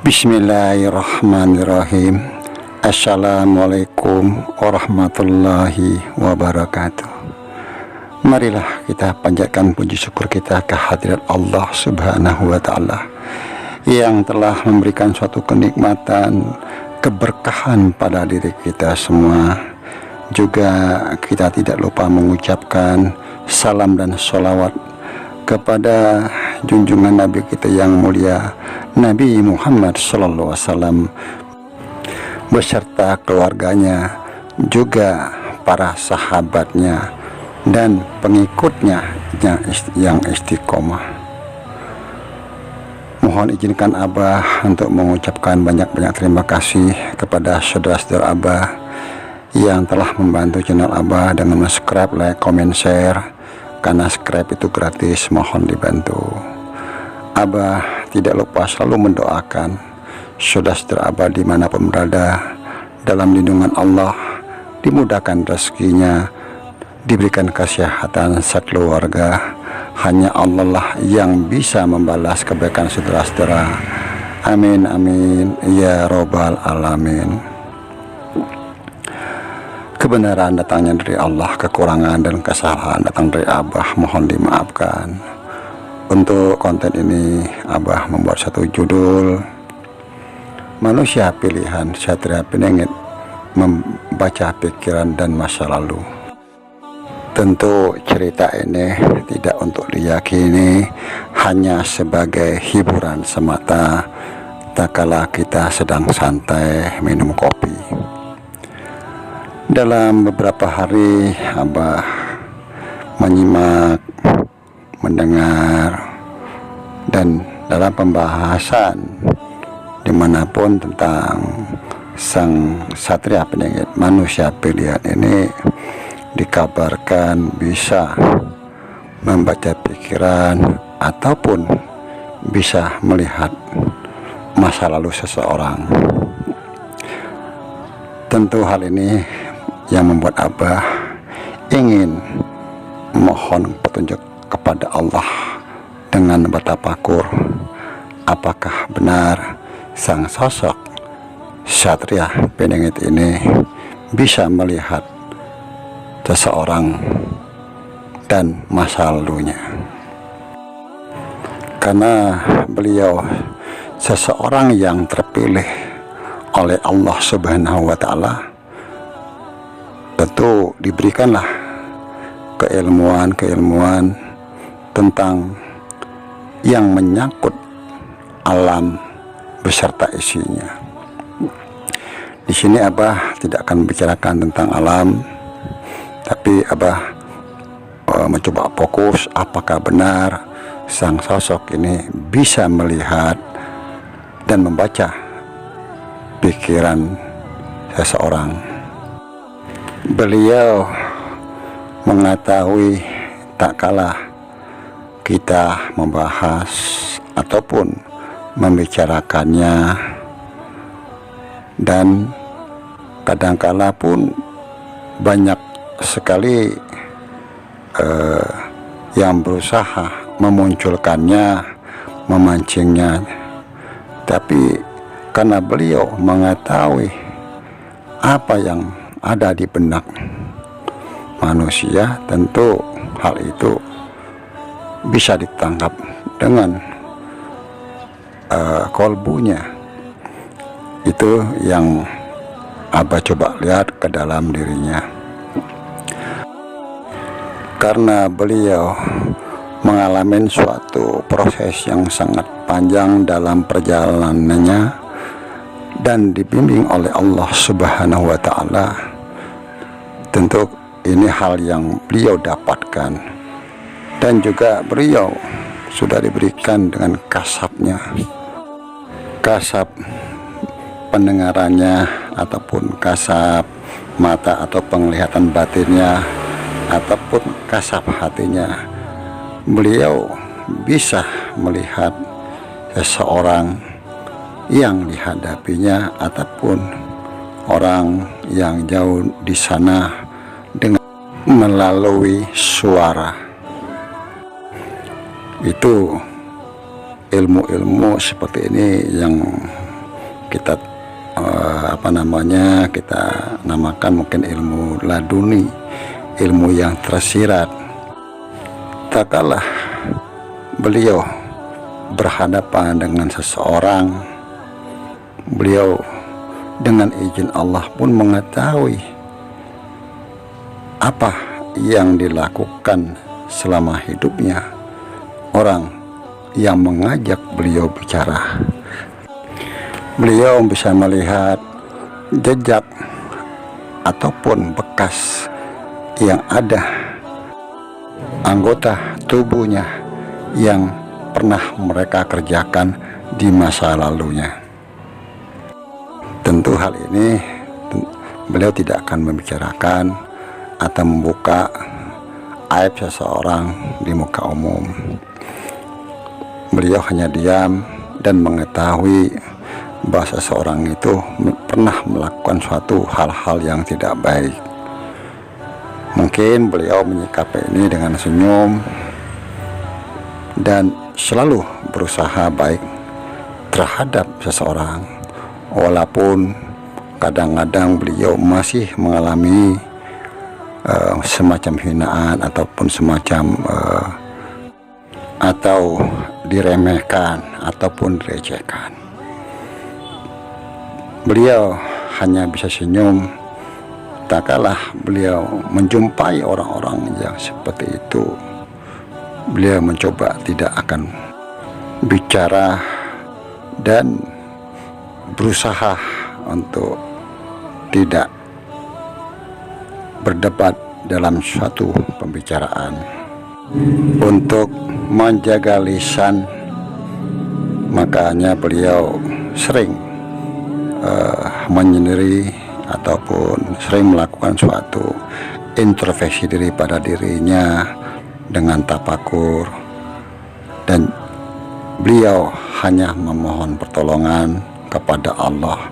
Bismillahirrahmanirrahim. Assalamualaikum warahmatullahi wabarakatuh. Marilah kita panjatkan puji syukur kita kehadirat Allah Subhanahu wa Ta'ala yang telah memberikan suatu kenikmatan, keberkahan pada diri kita semua. Juga kita tidak lupa mengucapkan salam dan sholawat kepada junjungan Nabi kita yang mulia, Nabi Muhammad SAW, beserta keluarganya, juga para sahabatnya dan pengikutnya yang istiqomah. Mohon izinkan Abah untuk mengucapkan banyak-banyak terima kasih kepada saudara-saudara Abah yang telah membantu channel Abah dengan subscribe, like, comment, share. Karena subscribe itu gratis, mohon dibantu. Abah tidak lupa selalu mendoakan saudara-saudara Abah dimanapun berada, dalam lindungan Allah, dimudahkan rezekinya, diberikan kesehatan sekeluarga. Hanya Allah lah yang bisa membalas kebaikan saudara-saudara. Amin amin ya robbal alamin. Kebenaran datangnya dari Allah, kekurangan dan kesalahan datang dari Abah, mohon dimaafkan. Untuk konten ini Abah membuat satu judul, Manusia Pilihan Satria Pinengit Membaca Pikiran dan Masa Lalu. Tentu cerita ini tidak untuk diyakini, hanya sebagai hiburan semata tak kala kita sedang santai minum kopi. Dalam beberapa hari Abah menyimak, mendengar, dan dalam pembahasan dimanapun tentang sang satria penengit manusia pilihan ini dikabarkan bisa membaca pikiran ataupun bisa melihat masa lalu seseorang. Tentu hal ini yang membuat Abah ingin mohon petunjuk kepada Allah dengan bertafakur, apakah benar sang sosok satria penengit ini bisa melihat seseorang dan masa lalunya. Karena beliau seseorang yang terpilih oleh Allah Subhanahu wa Ta'ala, tentu diberikanlah keilmuan tentang yang menyangkut alam beserta isinya. Di sini Abah tidak akan membicarakan tentang alam, tapi Abah mencoba fokus apakah benar sang sosok ini bisa melihat dan membaca pikiran seseorang. Beliau mengetahui tak kalah kita membahas ataupun membicarakannya, dan kadangkala pun banyak sekali yang berusaha memunculkannya, memancingnya, tapi karena beliau mengetahui apa yang ada di benak manusia, tentu hal itu bisa ditangkap dengan kolbunya. Itu yang Abah coba lihat ke dalam dirinya. Karena beliau mengalami suatu proses yang sangat panjang dalam perjalanannya dan dibimbing oleh Allah Subhanahu wa Ta'ala, tentu ini hal yang beliau dapatkan, dan juga beliau sudah diberikan dengan kasabnya, kasab pendengarannya ataupun kasab mata atau penglihatan batinnya ataupun kasab hatinya. Beliau bisa melihat seseorang yang dihadapinya ataupun orang yang jauh di sana dengan melalui suara. Itu ilmu-ilmu seperti ini yang kita kita namakan mungkin ilmu laduni, ilmu yang tersirat. Tak kalah beliau berhadapan dengan seseorang, beliau dengan izin Allah pun mengetahui apa yang dilakukan selama hidupnya orang yang mengajak beliau bicara. Beliau bisa melihat jejak ataupun bekas yang ada anggota tubuhnya yang pernah mereka kerjakan di masa lalunya. Tentu hal ini beliau tidak akan membicarakan atau membuka aib seseorang di muka umum. Beliau hanya diam dan mengetahui bahwa seseorang itu pernah melakukan suatu hal-hal yang tidak baik. Mungkin beliau menyikapi ini dengan senyum dan selalu berusaha baik terhadap seseorang, walaupun kadang-kadang beliau masih mengalami semacam hinaan ataupun semacam atau diremehkan ataupun dilecehkan. Beliau hanya bisa senyum. Tak kalah beliau menjumpai orang-orang yang seperti itu, beliau mencoba tidak akan bicara dan berusaha untuk tidak berdebat dalam suatu pembicaraan. Untuk menjaga lisan, makanya beliau sering menyendiri ataupun sering melakukan suatu introspeksi diri pada dirinya dengan tafakur, dan beliau hanya memohon pertolongan kepada Allah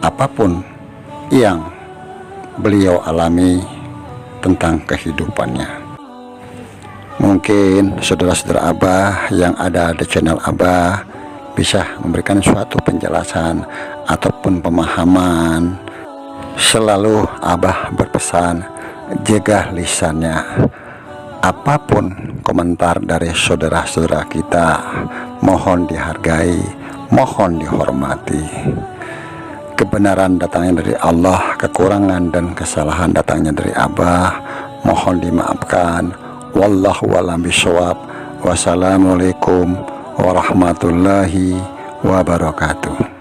apapun yang beliau alami tentang kehidupannya. Mungkin saudara-saudara Abah yang ada di channel Abah bisa memberikan suatu penjelasan ataupun pemahaman. Selalu Abah berpesan, jaga lisannya. Apapun komentar dari saudara-saudara kita, mohon dihargai, mohon dihormati. Kebenaran datangnya dari Allah, kekurangan dan kesalahan datangnya dari Abah, mohon dimaafkan. Wallahu a'lam bishawab. Wassalamualaikum warahmatullahi wabarakatuh.